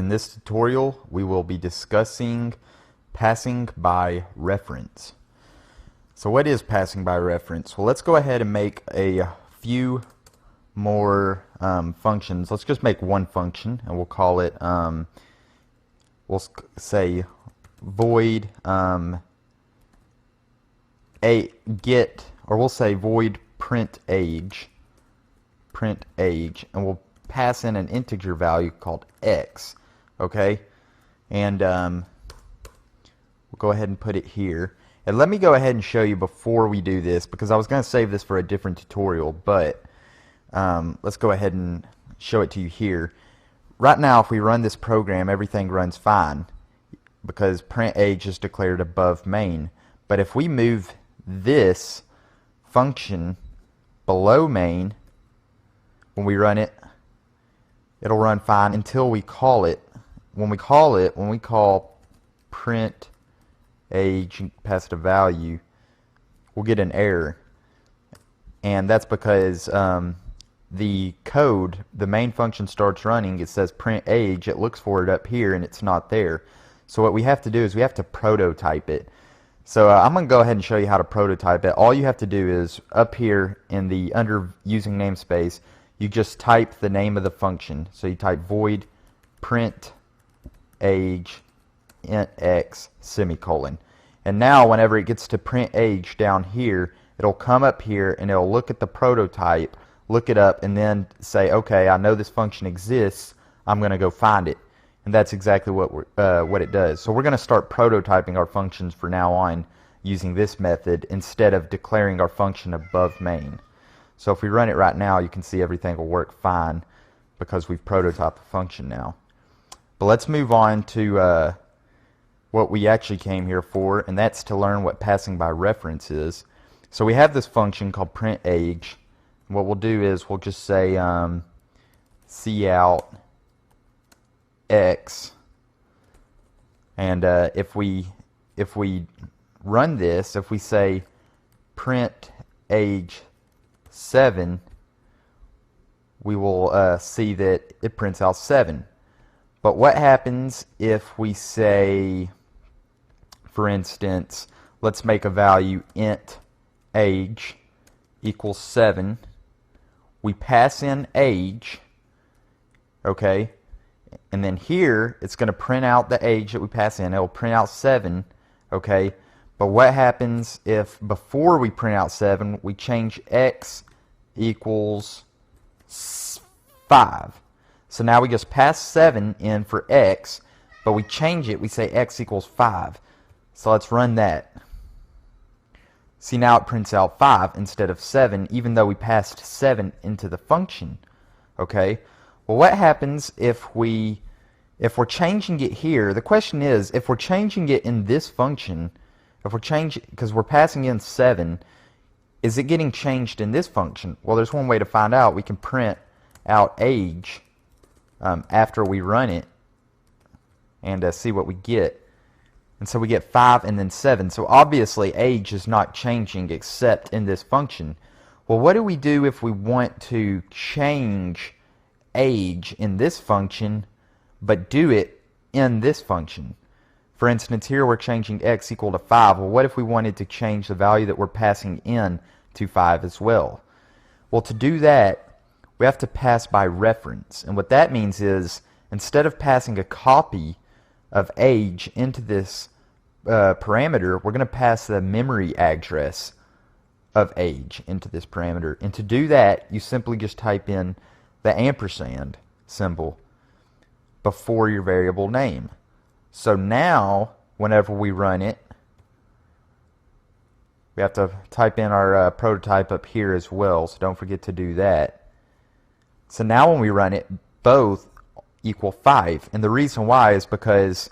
In this tutorial, we will be discussing passing by reference. So what is passing by reference? Well, let's go ahead and make a few more functions. Let's just make one function, and we'll call it, we'll say void get, or we'll say void print age, and we'll pass in an integer value called x. Okay, and we'll go ahead and put it here. And let me go ahead and show you before we do this, because I was going to save this for a different tutorial, but let's go ahead and show it to you here. Right now, if we run this program, everything runs fine because print age is declared above main. But if we move this function below main, when we run it, it'll run fine until we call it. When we call print age and pass it a value, we'll get an error. And that's because the code, the main function starts running, it says print age, it looks for it up here and it's not there. So what we have to do is we have to prototype it. So I'm going to go ahead and show you how to prototype it. All you have to do is up here in the under using namespace, you just type the name of the function. So you type void print age int x semicolon. And now whenever it gets to print age down here, it'll come up here and it'll look at the prototype, look it up, and then say, okay, I know this function exists, I'm going to go find it. And that's exactly what it does. So we're going to start prototyping our functions from now on using this method instead of declaring our function above main. So if we run it right now, you can see everything will work fine because we've prototyped the function now. But let's move on to what we actually came here for, and that's to learn what passing by reference is. So we have this function called print age. What we'll do is we'll just say cout x, and if we run this, if we say print age 7, we will see that it prints out 7. But what happens if we say, for instance, let's make a value int age equals 7. We pass in age, okay, and then here it's going to print out the age that we pass in. It will print out 7, okay. But what happens if before we print out 7 we change x equals 5? So now we just pass 7 in for x, but we change it, we say x equals 5. So let's run that. See, now it prints out 5 instead of 7, even though we passed 7 into the function. Okay? Well, what happens if we're changing it here? The question is, if we're changing it in this function, if we're changing, because we're passing in 7, is it getting changed in this function? Well, there's one way to find out. We can print out age after we run it and see what we get. And so we get 5 and then 7. So obviously age is not changing except in this function. Well, what do we do if we want to change age in this function but do it in this function? For instance, here we're changing x equal to 5. Well, what if we wanted to change the value that we're passing in to 5 as well? Well, to do that, we have to pass by reference. And what that means is, instead of passing a copy of age into this parameter, we're going to pass the memory address of age into this parameter. And to do that, you simply just type in the ampersand symbol before your variable name. So now, whenever we run it, we have to type in our prototype up here as well, so don't forget to do that. So now when we run it, both equal 5. And the reason why is because,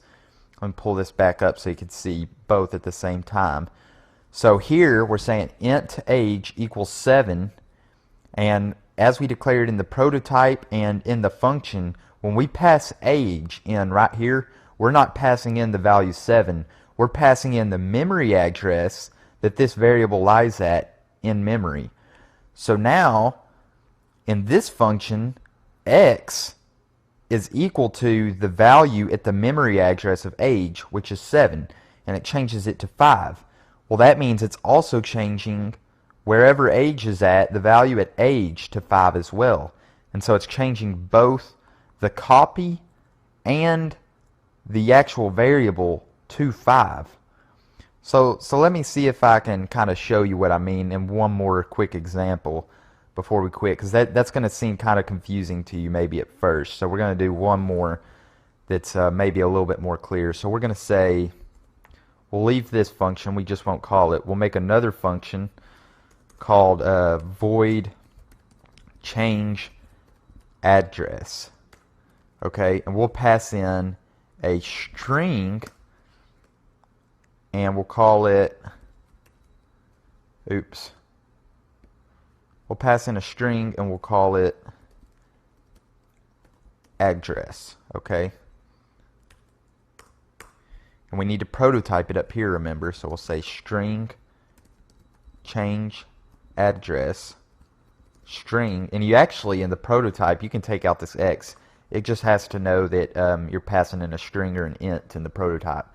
let me pull this back up so you can see both at the same time. So here we're saying int age equals 7, and as we declared in the prototype and in the function, when we pass age in right here, we're not passing in the value 7. We're passing in the memory address that this variable lies at in memory. So now, in this function, x is equal to the value at the memory address of age, which is 7, and it changes it to 5. Well, that means it's also changing wherever age is at, the value at age to 5 as well. And so it's changing both the copy and the actual variable to 5. So let me see if I can kind of show you what I mean in one more quick example before we quit, because that's going to seem kind of confusing to you maybe at first. So we're going to do one more that's maybe a little bit more clear. So we're going to say, we'll leave this function, we just won't call it. We'll make another function called void change address. Okay, and we'll pass in a string, and we'll call it, we'll pass in a string and we'll call it address. Okay, and we need to prototype it up here, remember, so we'll say string change address string, and you actually in the prototype you can take out this X. It just has to know that you're passing in a string or an int in the prototype.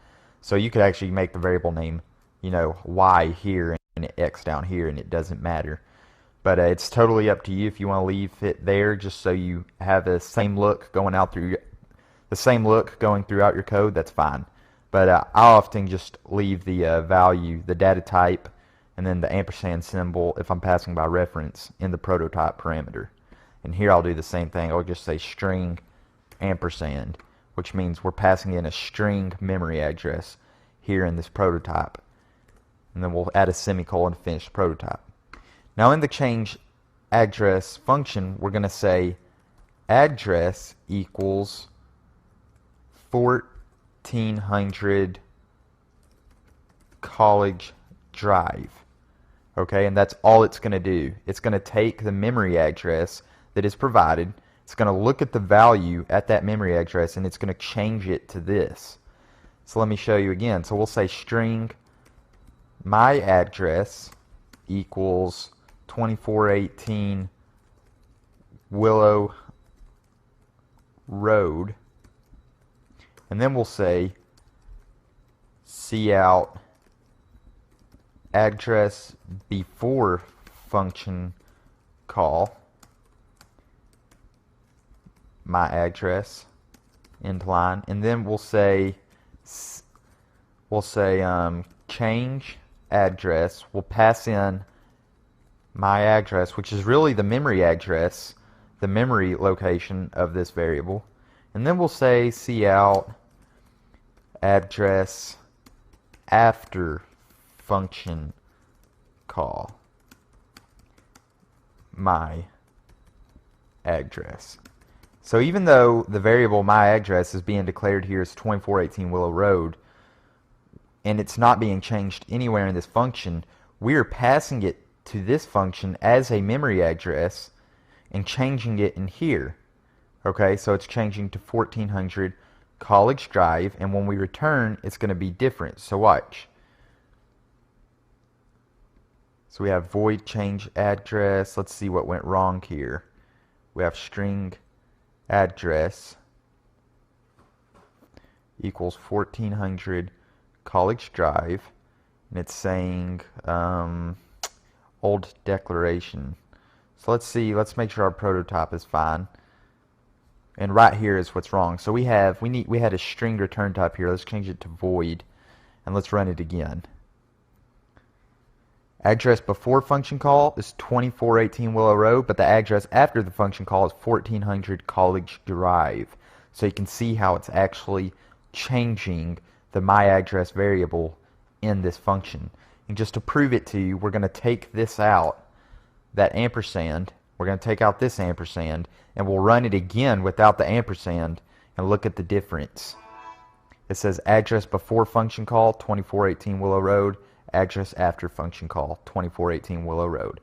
So you could actually make the variable name, you know, Y here and X down here, and it doesn't matter. But it's totally up to you if you want to leave it there, just so you have the same look going out through going throughout your code. That's fine. But I often just leave the value, the data type, and then the ampersand symbol if I'm passing by reference in the prototype parameter. And here I'll do the same thing. I'll just say string ampersand, which means we're passing in a string memory address here in this prototype. And then we'll add a semicolon to finish the prototype. Now in the change address function, we're going to say address equals 1400 College Drive. Okay, and that's all it's going to do. It's going to take the memory address that is provided, it's going to look at the value at that memory address, and it's going to change it to this. So let me show you again. So we'll say string my address equals 2418 Willow Road, and then we'll say cout address before function call my address end line, and then we'll say change address. We'll pass in my address, which is really the memory address, the memory location of this variable, and then we'll say cout address after function call my address. So even though the variable my address is being declared here as 2418 Willow Road, and it's not being changed anywhere in this function, we are passing it to this function as a memory address and changing it in here. Okay, so it's changing to 1400 College Drive, and when we return, it's going to be different. So watch. So we have void change address. Let's see what went wrong here. We have string address equals 1400 College Drive, and it's saying old declaration. So let's see, let's make sure our prototype is fine, and right here is what's wrong. So we had a string return type here. Let's change it to void, and let's run it again. Address before function call is 2418 Willow Road, but the address after the function call is 1400 College Drive. So you can see how it's actually changing the my address variable in this function. And just to prove it to you, we're going to take this out, that ampersand, we're going to take out this ampersand, and we'll run it again without the ampersand and look at the difference. It says address before function call 2418 Willow Road, address after function call 2418 Willow Road.